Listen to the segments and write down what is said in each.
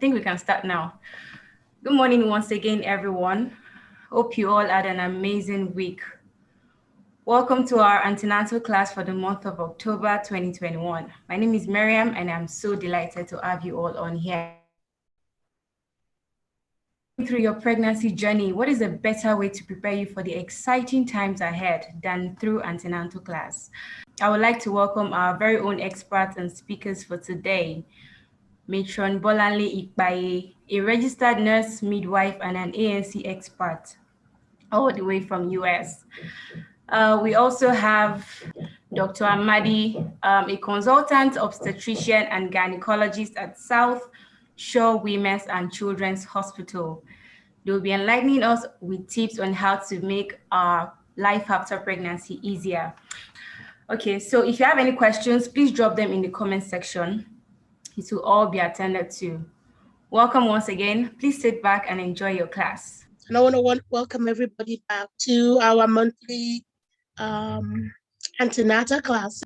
think we can start now. Good morning once again, everyone. Hope you all had an amazing week. Welcome to our antenatal class for the month of October 2021. My name is Miriam, and I'm so delighted to have you all on here. Through your pregnancy journey, what is a better way to prepare you for the exciting times ahead than through antenatal class? I would like to welcome our very own experts and speakers for today. Matron Bolanle Ikpaye, a registered nurse, midwife, and an ANC expert, all the way from US. We also have Dr. Amadi, a consultant obstetrician and gynecologist at South Shore Women's and Children's Hospital. They'll be enlightening us with tips on how to make our life after pregnancy easier. Okay, so if you have any questions, please drop them in the comment section. It will all be attended to. Welcome once again. Please sit back and enjoy your class. And I want to welcome everybody back to our monthly antenatal class.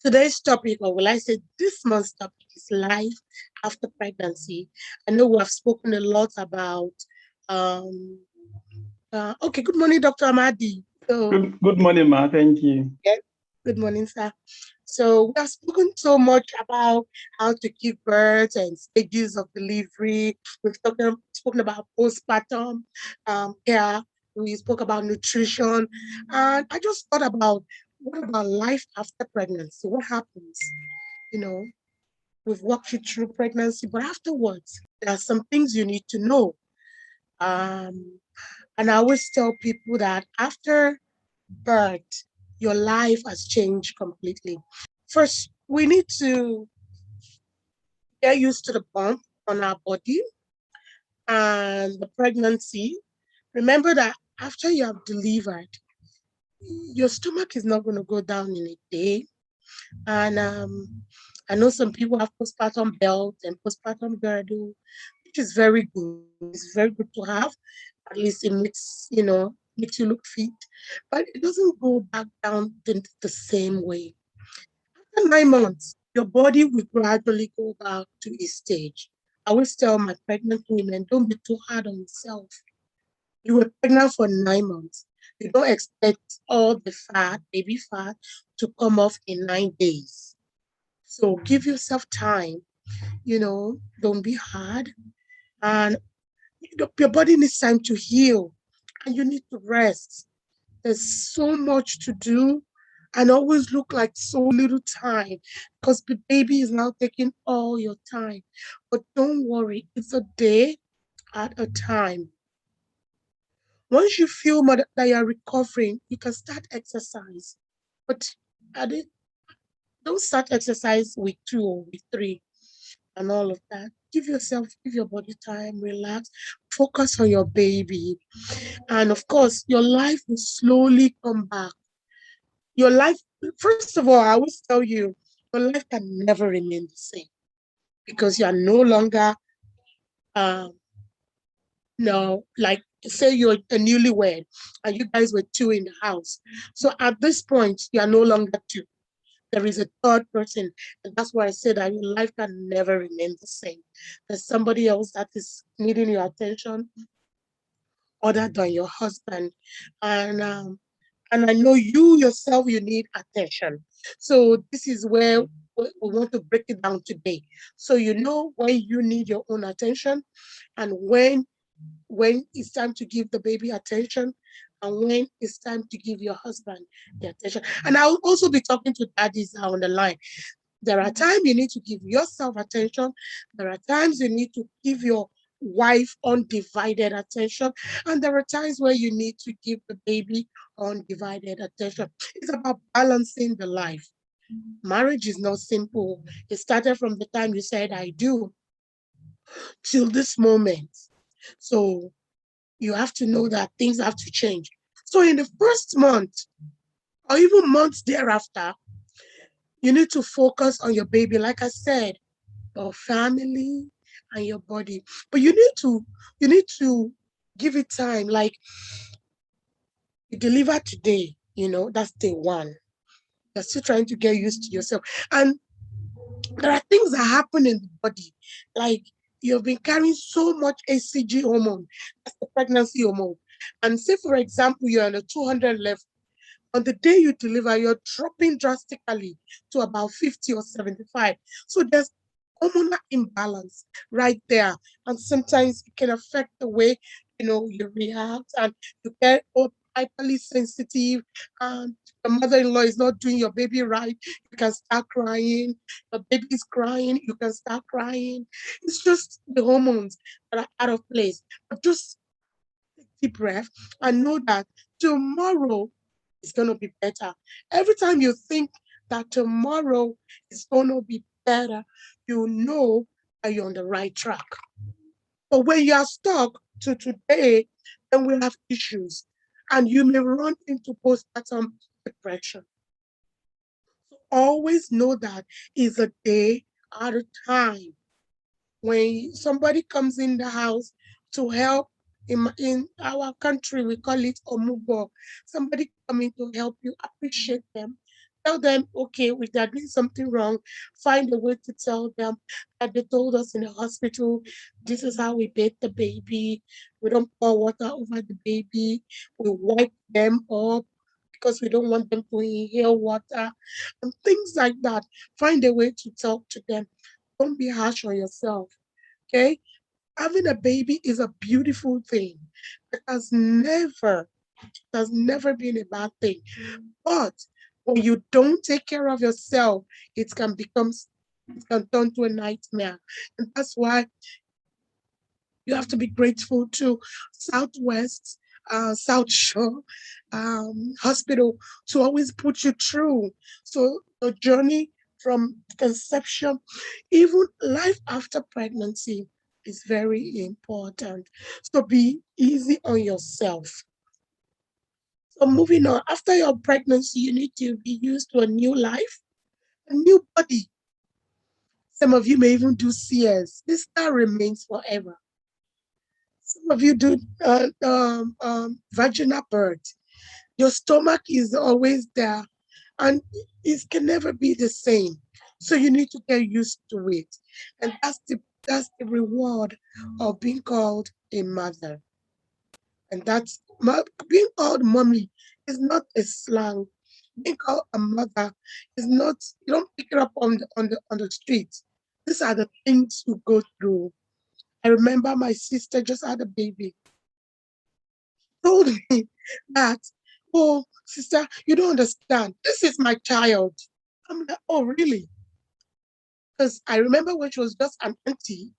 Today's topic, or will I say this month's topic, is life after pregnancy. I know we have spoken a lot about. Okay, good morning, Dr. Amadi. Good morning, Ma. Thank you. Yeah, good morning, sir. So we have spoken so much about how to give birth and stages of delivery. We've spoken about postpartum care. We spoke about nutrition. And I just thought about, what about life after pregnancy? What happens? We've walked you through pregnancy, but afterwards, there are some things you need to know. And I always tell people that after birth, your life has changed completely. First, we need to get used to the bump on our body and the pregnancy. Remember that after you have delivered, your stomach is not going to go down in a day. And I know some people have postpartum belt and postpartum girdle, which is very good. It's very good to have. At least it makes you look fit, but it doesn't go back down the same way. After 9 months, your body will gradually go back to its stage. I always tell my pregnant women, don't be too hard on yourself. You were pregnant for 9 months. You don't expect all the fat, baby fat, to come off in 9 days. So give yourself time, don't be hard. And your body needs time to heal, and you need to rest. There's so much to do and always look like so little time because the baby is now taking all your time. But don't worry, it's a day at a time. Once you feel that you're recovering, you can start exercise. But don't start exercise week 2 or week 3 and all of that. Give your body time, relax, focus on your baby. And of course, your life will slowly come back. Your life, first of all, I always tell you, your life can never remain the same because you are no longer, like say you're a newlywed and you guys were 2 in the house. So at this point, you are no longer 2. There is a third person. And that's why I said that your life can never remain the same. There's somebody else that is needing your attention other than your husband. And I know you yourself, you need attention. So this is where we want to break it down today. So you know when you need your own attention and when it's time to give the baby attention and when it's time to give your husband the attention. And I'll also be talking to daddies on the line. There are times you need to give yourself attention. There are times you need to give your wife undivided attention. And there are times where you need to give the baby undivided attention. It's about balancing the life. Marriage is not simple. It started from the time you said, I do, till this moment. So you have to know that things have to change. So in the first month, or even months thereafter, you need to focus on your baby. Like I said, your family and your body. But you need to give it time. Like you deliver today, that's day 1. You're still trying to get used to yourself. And there are things that happen in the body. Like you've been carrying so much HCG hormone, that's the pregnancy hormone. And say, for example, you're on a 200 level. On the day you deliver, you're dropping drastically to about 50 or 75. So there's hormonal imbalance right there. And sometimes it can affect the way you react, and you get hyperly sensitive. And your mother-in-law is not doing your baby right, you can start crying. The baby is crying, you can start crying. It's just the hormones that are out of place. But just deep breath and know that tomorrow is going to be better. Every time you think that tomorrow is going to be better, you know that you're on the right track. But when you are stuck to today, then we'll have issues and you may run into postpartum depression. So always know that is a day at a time. When somebody comes in the house to help, in our country we call it omugo, somebody coming to help you, appreciate them. Tell them, okay, if they're doing something wrong, find a way to tell them that they told us in the hospital, this is how we bathe the baby. We don't pour water over the baby. We wipe them up because we don't want them to inhale water and things like that. Find a way to talk to them. Don't be harsh on yourself. Okay? Having a baby is a beautiful thing. It has never been a bad thing. But when you don't take care of yourself, it can turn to a nightmare. And that's why you have to be grateful to Southwest, South Shore Hospital to always put you through. So the journey from conception, even life after pregnancy, is very important. So be easy on yourself. So moving on, after your pregnancy, you need to be used to a new life, a new body. Some of you may even do CS. This star remains forever. Some of you do vaginal birth. Your stomach is always there and it can never be the same. So you need to get used to it. And that's the reward of being called a mother. And being called mommy is not a slang. Being called a mother is not, you don't pick it up on the street. These are the things you go through. I remember my sister just had a baby, told me that, oh, sister, you don't understand. This is my child. I'm like, oh, really? Because I remember when she was just an auntie,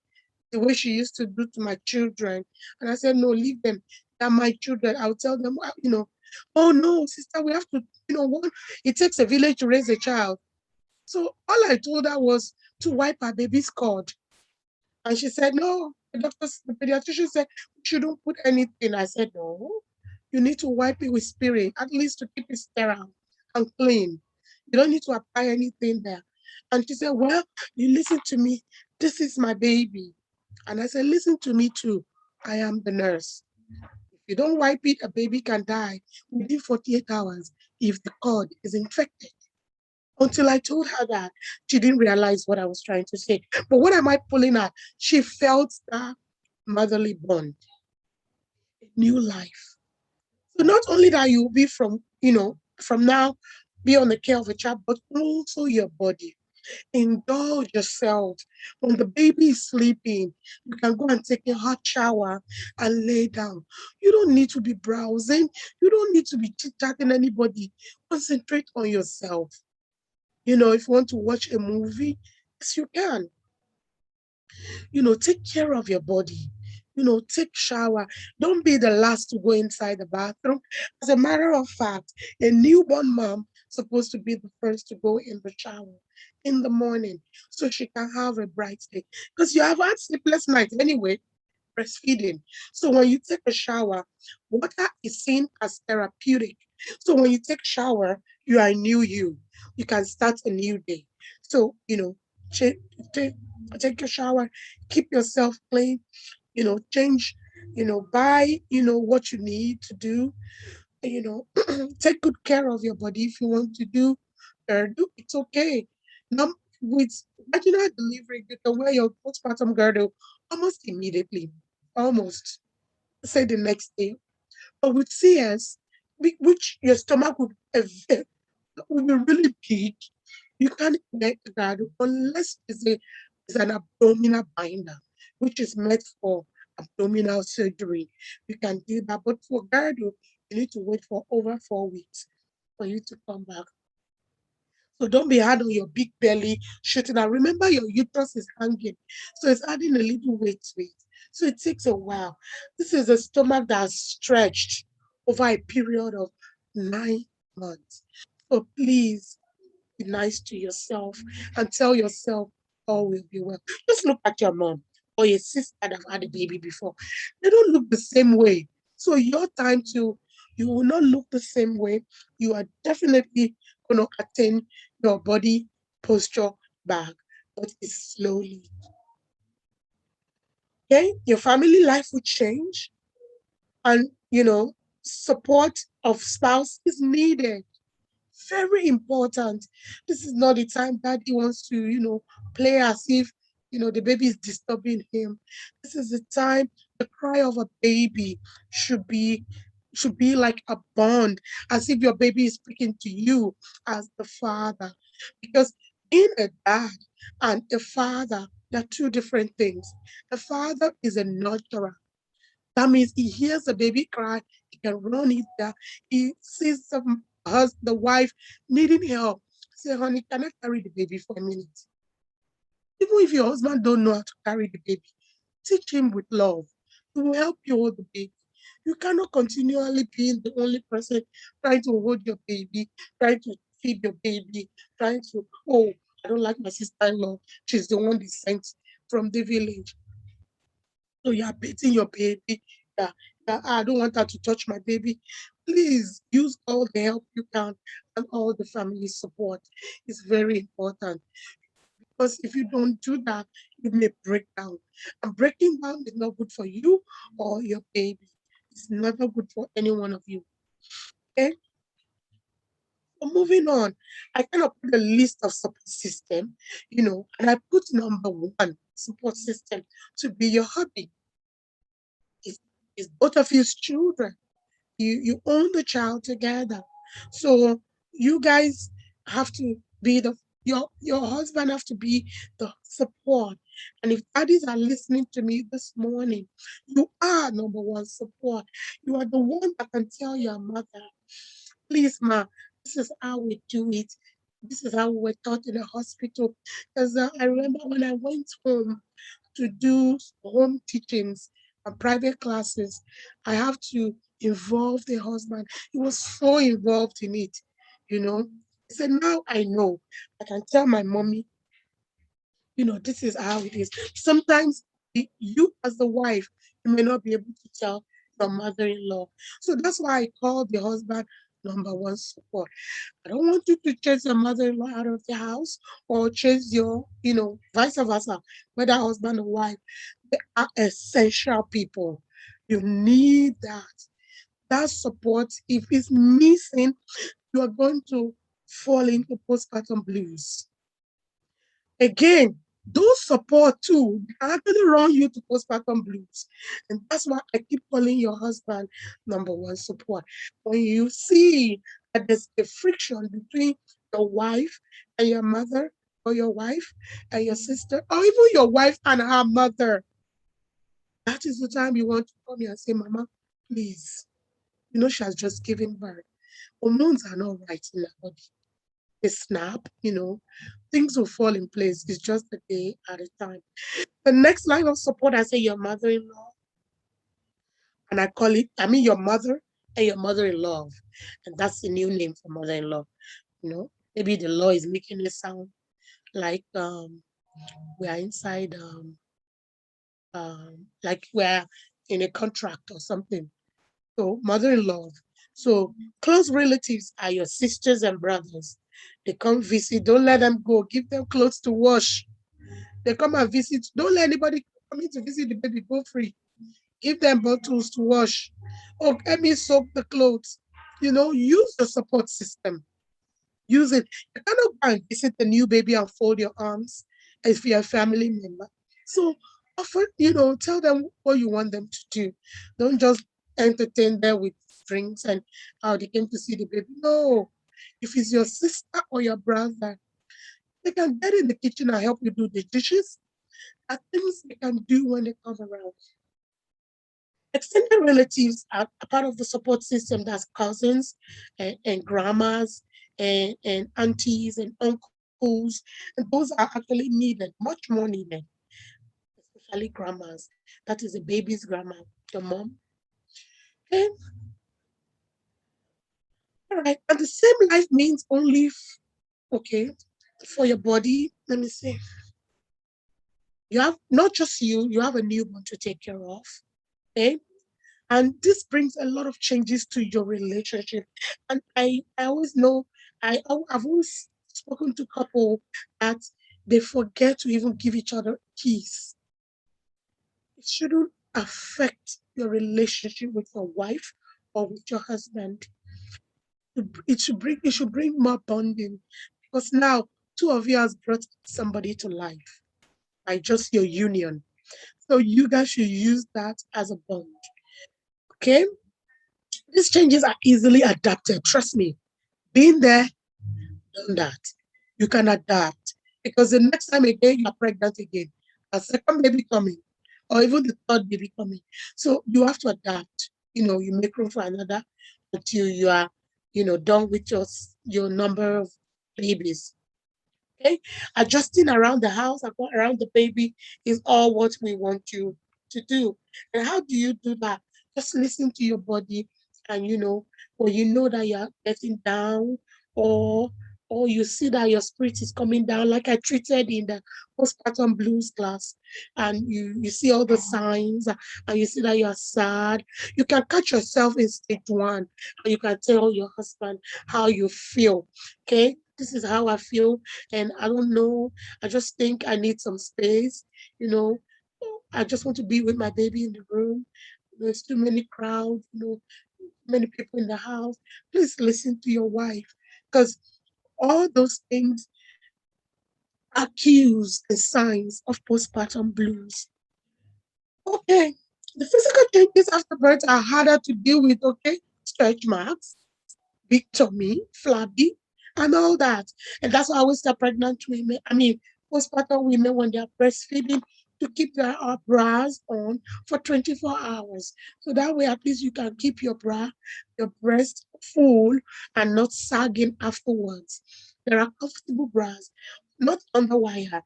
the way she used to do to my children. And I said, no, leave them. They're my children. I'll tell them, oh, no, sister, we have to, it takes a village to raise a child. So all I told her was to wipe her baby's cord. And she said, no, the pediatrician said, we shouldn't put anything. I said, no, you need to wipe it with spirit, at least to keep it sterile and clean. You don't need to apply anything there. And she said, well, you listen to me. This is my baby. And I said, listen to me too. I am the nurse. If you don't wipe it, a baby can die within 48 hours if the cord is infected. Until I told her that, she didn't realize what I was trying to say. But what am I pulling at? She felt that motherly bond, a new life. So not only that you will be from now, be on the care of a child, but also your body. Indulge yourself. When the baby is sleeping, you can go and take a hot shower and lay down. You don't need to be browsing. You don't need to be chit-chatting anybody. Concentrate on yourself. If you want to watch a movie, yes, you can. Take care of your body. Take shower. Don't be the last to go inside the bathroom. As a matter of fact, a newborn mom supposed to be the first to go in the shower in the morning so she can have a bright day. Because you have had sleepless nights anyway, breastfeeding. So when you take a shower, water is seen as therapeutic. So when you take shower, you are new you. You can start a new day. So, take, take, take your shower, keep yourself clean, change, buy, what you need to do, you know, take good care of your body. If you want to do, it's okay. Now, with vaginal delivery, you can wear your postpartum girdle almost immediately, almost say the next day. But with CS, which your stomach will be really big, you can't get that unless it's an abdominal binder, which is meant for abdominal surgery. You can do that. But for girdle, you need to wait for over 4 weeks for you to come back. So don't be hard on your big belly, shooting out. Remember, your uterus is hanging, so it's adding a little weight to it. So it takes a while. This is a stomach that's stretched over a period of 9 months. So please be nice to yourself and tell yourself all will be well. Just look at your mom or your sister that have had a baby before. They don't look the same way. So your time to you will not look the same way. You are definitely going to attain your body posture back, but it's slowly. Okay, your family life will change, and support of spouse is needed. Very important. This is not the time daddy wants to, play as if, the baby is disturbing him. This is the time the cry of a baby should be should be like a bond, as if your baby is speaking to you as the father. Because being a dad and a father, they're two different things. A father is a nurturer. That means he hears the baby cry, he can run it there. He sees the wife needing help. Say, honey, can I carry the baby for a minute? Even if your husband don't know how to carry the baby, teach him with love. He will help you hold the baby. You cannot continually be the only person trying to hold your baby, trying to feed your baby, trying to, oh, I don't like my sister-in-law. She's the one they sent from the village. So you are beating your baby. Yeah, yeah, I don't want her to touch my baby. Please use all the help you can and all the family support. It's very important because if you don't do that, you may break down. And breaking down is not good for you or your baby. It's never good for any one of you. Okay? So moving on, I kind of put a list of support system, and I put number one support system to be your hobby. Is both of his children. You own the child together. So you guys have to be your husband have to be the support. And if daddies are listening to me this morning, you are number one support. You are the one that can tell your mother, please, ma, this is how we do it. This is how we were taught in the hospital. Because I remember when I went home to do home teachings and private classes, I have to involve the husband. He was so involved in it, you know. He said, now I know. I can tell my mommy, this is how it is. Sometimes you as the wife, you may not be able to tell your mother-in-law. So that's why I call the husband number one support. I don't want you to chase your mother-in-law out of the house or chase your, vice versa, whether husband or wife. They are essential people. You need that. That support, if it's missing, you are going to fall into postpartum blues. Again, those support too can actually run you to postpartum blues. And that's why I keep calling your husband number one support. When you see that there's a friction between your wife and your mother, or your wife and your sister, or even your wife and her mother, that is the time you want to come here and say, Mama, please, she has just given birth. Hormones are not right in her body. They snap, things will fall in place. It's just a day at a time. The next line of support, I say your mother-in-law, and I mean your mother and your mother-in-law. And that's the new name for mother-in-law. Maybe the law is making it sound like we are inside, like we're in a contract or something. So mother-in-law. So close relatives are your sisters and brothers. They come visit. Don't let them go. Give them clothes to wash. They come and visit. Don't let anybody coming to visit the baby go free. Give them bottles to wash. Or let me soak the clothes. Use the support system. Use it. You cannot go and visit the new baby and fold your arms if you're a family member. So offer, tell them what you want them to do. Don't just entertain them with drinks and how they came to see the baby. No. If it's your sister or your brother, they can get in the kitchen and help you do the dishes. Are things they can do when they come around. Extended relatives are a part of the support system. That's cousins and grandmas and aunties and uncles. And those are actually needed, much more needed, especially grandmas. That is a baby's grandma, your mom. Okay, all right. And the same life means only, okay, for your body. Let me see. You have not just you have a newborn to take care of. Okay. And this brings a lot of changes to your relationship. And I always know, I've always spoken to couple that they forget to even give each other keys. It shouldn't affect your relationship with your wife or with your husband. It should bring more bonding, because now two of you has brought somebody to life by just your union. So you guys should use that as a bond. Okay? These changes are easily adapted. Trust me. Being there, done that. You can adapt. Because the next time again you are pregnant again, a second baby coming, or even the third baby coming. So you have to adapt. You make room for another until you are, done with your number of babies. Okay, adjusting around the house, around the baby is all what we want you to do. And how do you do that? Just listen to your body, and when you know that you're getting down, or you see that your spirit is coming down, like I treated in the postpartum blues class, and you see all the signs, and you see that you're sad. You can catch yourself in stage 1, and you can tell your husband how you feel. Okay, this is how I feel, and I don't know. I just think I need some space. You know, I just want to be with my baby in the room. There's too many crowds. Many people in the house. Please listen to your wife, because all those things are cues and signs of postpartum blues. Okay, the physical changes after birth are harder to deal with. Okay, stretch marks, big tummy, flabby, and all that. And that's why I always tell pregnant women, postpartum women, when they are breastfeeding, to keep their bras on for 24 hours. So that way, at least you can keep your breast full and not sagging afterwards. There are comfortable bras, not underwire,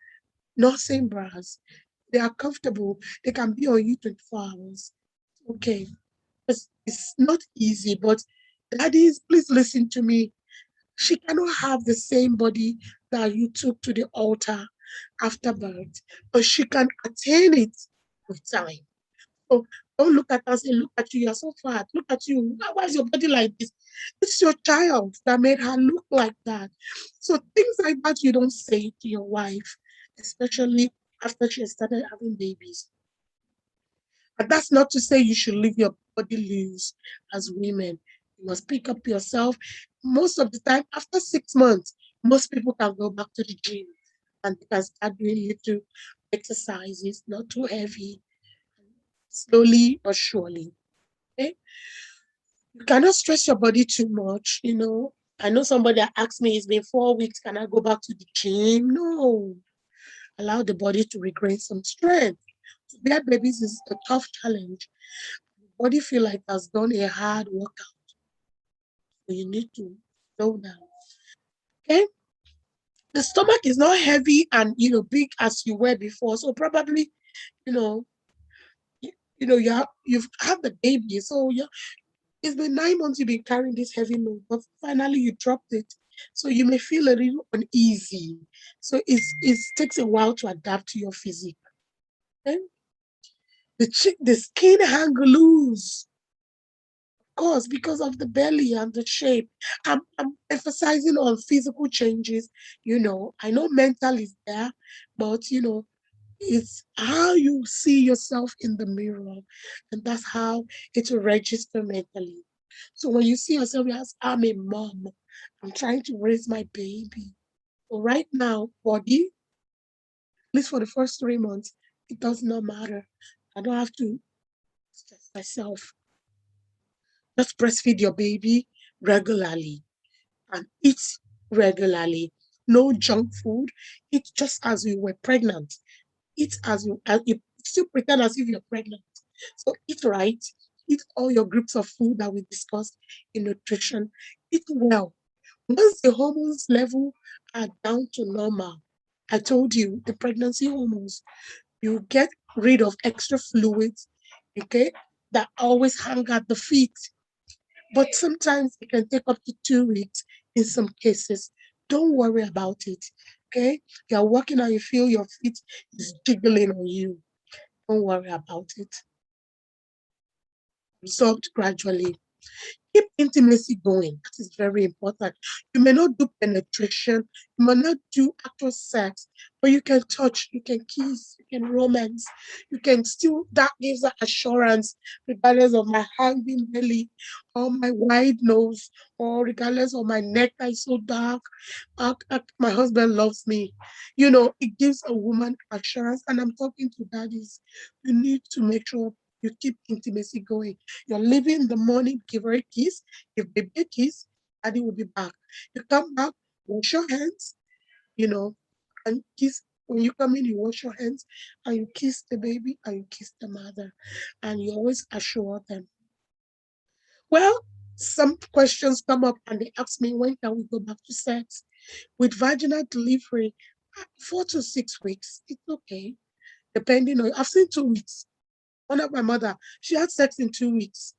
nursing bras. They are comfortable. They can be on you 24 hours. Okay. It's not easy, but daddies, please listen to me. She cannot have the same body that you took to the altar after birth, but she can attain it with time. So don't look at us and look at you, you're so fat. Look at you. Why is your body like this? It's your child that made her look like that. So things like that you don't say to your wife, especially after she has started having babies. And that's not to say you should leave your body loose as women. You must pick up yourself. Most of the time, after 6 months, most people can go back to the gym and they can start doing little exercises, not too heavy, slowly but surely. Okay? You cannot stress your body too much. I know somebody that asked me, it's been 4 weeks, can I go back to the gym? No. Allow the body to regain some strength. To bear babies is a tough challenge. Body feel like it has done a hard workout. So you need to slow down. Okay? The stomach is not heavy and big as you were before. So probably, you know, you've had the baby. So it's been 9 months you've been carrying this heavy load, but finally you dropped it. So you may feel a little uneasy. So it takes a while to adapt to your physique. Okay? The skin hang loose, course, because of the belly and the shape. I'm emphasizing on physical changes. I know mental is there, but it's how you see yourself in the mirror, and that's how it will register mentally. So when you see yourself as I'm a mom, I'm trying to raise my baby. So right now, body, at least for the first 3 months, It does not matter. I don't have to stress myself. Just breastfeed your baby regularly and eat regularly. No junk food. Eat just as you were pregnant. Eat as you still pretend as if you're pregnant. So eat right. Eat all your groups of food that we discussed in nutrition. Eat well. Once the hormones level are down to normal, I told you the pregnancy hormones, you get rid of extra fluids, okay, that always hang at the feet. But sometimes it can take up to 2 weeks in some cases. Don't worry about it. Okay? You're walking and you feel your feet is jiggling on you. Don't worry about it. Resolved gradually. Keep intimacy going. That is very important. You may not do penetration, you may not do actual sex, but you can touch, you can kiss, you can romance, you can still, that gives her assurance, regardless of my hanging belly or my wide nose, or regardless of my neck that is so dark. My husband loves me. It gives a woman assurance. And I'm talking to daddies. You need to make sure you keep intimacy going. You're leaving in the morning, give her a kiss, give baby a kiss, daddy will be back. You come back, wash your hands, you know, and kiss. When you come in, you wash your hands and you kiss the baby and you kiss the mother. And you always assure them. Well, some questions come up and they ask me, when can we go back to sex? With vaginal delivery, 4 to 6 weeks, it's okay. Depending on, I've seen 2 weeks. One of my mother, she had sex in 2 weeks.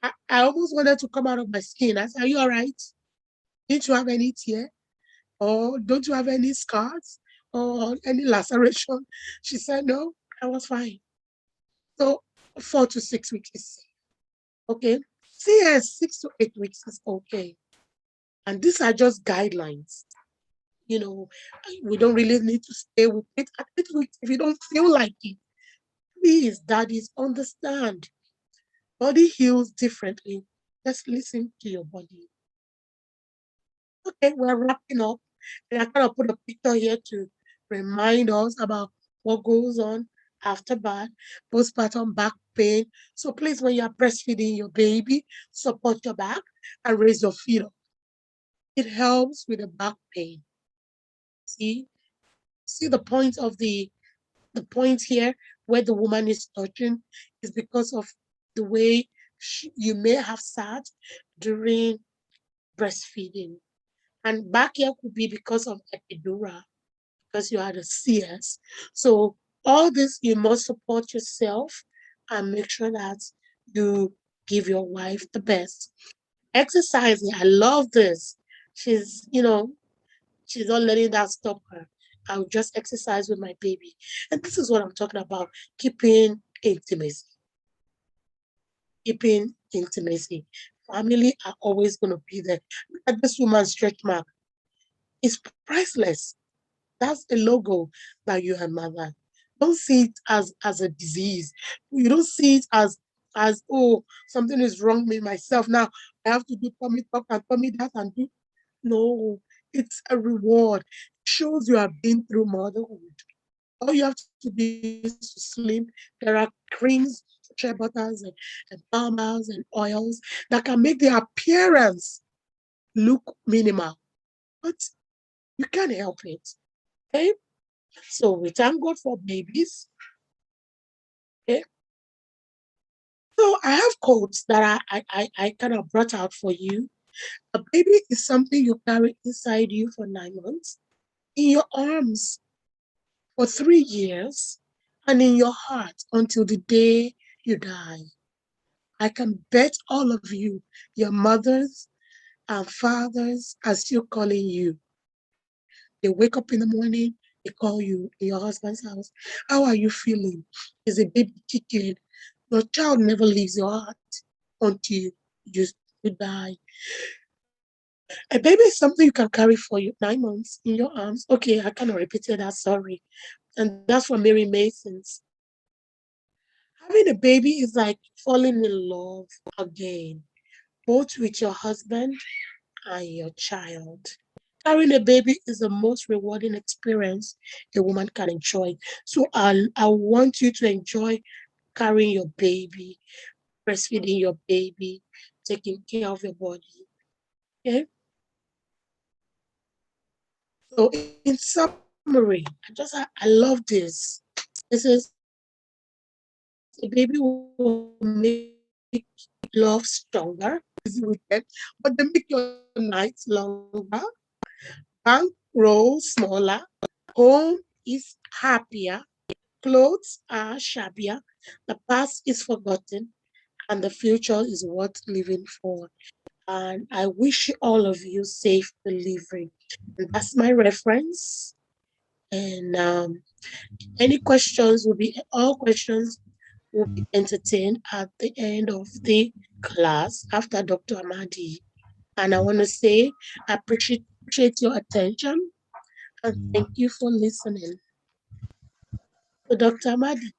I almost wanted to come out of my skin. I said, are you all right? Didn't you have any tear? Or don't you have any scars? Or any laceration? She said, no, I was fine. So 4 to 6 weeks is safe. Okay. CS 6 to 8 weeks is okay. And these are just guidelines. You know, we don't really need to stay with it at 8 weeks if you don't feel like it. Please, daddies, understand. Body heals differently. Just listen to your body. Okay, we're wrapping up. And I kind of put a picture here to remind us about what goes on after birth, postpartum back pain. So please, when you're breastfeeding your baby, support your back and raise your feet up. It helps with the back pain. See, see the point here where the woman is touching is because of the way you may have sat during breastfeeding. And back here could be because of epidural, because you had a CS. So all this, you must support yourself and make sure that you give your wife the best. Exercising, I love this. She's not letting that stop her. I'll just exercise with my baby. And this is what I'm talking about, keeping intimacy. Keeping intimacy. Family are always going to be there. Look at this woman's stretch mark. It's priceless. That's the logo that you are mother. Don't see it as a disease. You don't see it as oh, something is wrong with myself. Now I have to do tummy talk and tummy that and do. No, it's a reward. It shows you have been through motherhood. All you have to do is to slim. There are creams, shea butters, and balms and oils that can make the appearance look minimal, but you can't help it. Okay? So we thank God for babies. Okay? So I have quotes that I kind of brought out for you. A baby is something you carry inside you for 9 months, in your arms for 3 years, and in your heart until the day you die. I can bet all of you, your mothers and fathers are still calling you. They wake up in the morning, they call you in your husband's house. How are you feeling? Is a baby kicking? Your child never leaves your heart until you die. A baby is something you can carry for you 9 months in your arms. Okay, I kind of repeated that, sorry. And that's from Mary Mason's. Having a baby is like falling in love again, both with your husband and your child. Carrying a baby is the most rewarding experience a woman can enjoy. So I want you to enjoy carrying your baby, breastfeeding your baby, taking care of your body. Okay. So in summary, I love this. This is a baby will make love stronger, easy with them, but they make your nights longer. Bank grows smaller. Home is happier. Clothes are shabbier. The past is forgotten, and the future is worth living for. And I wish all of you safe delivery. And that's my reference. And any questions will be all questions will be entertained at the end of the class after Dr. Amadi. And I want to say I appreciate your attention and thank you for listening. So Dr. Amadi.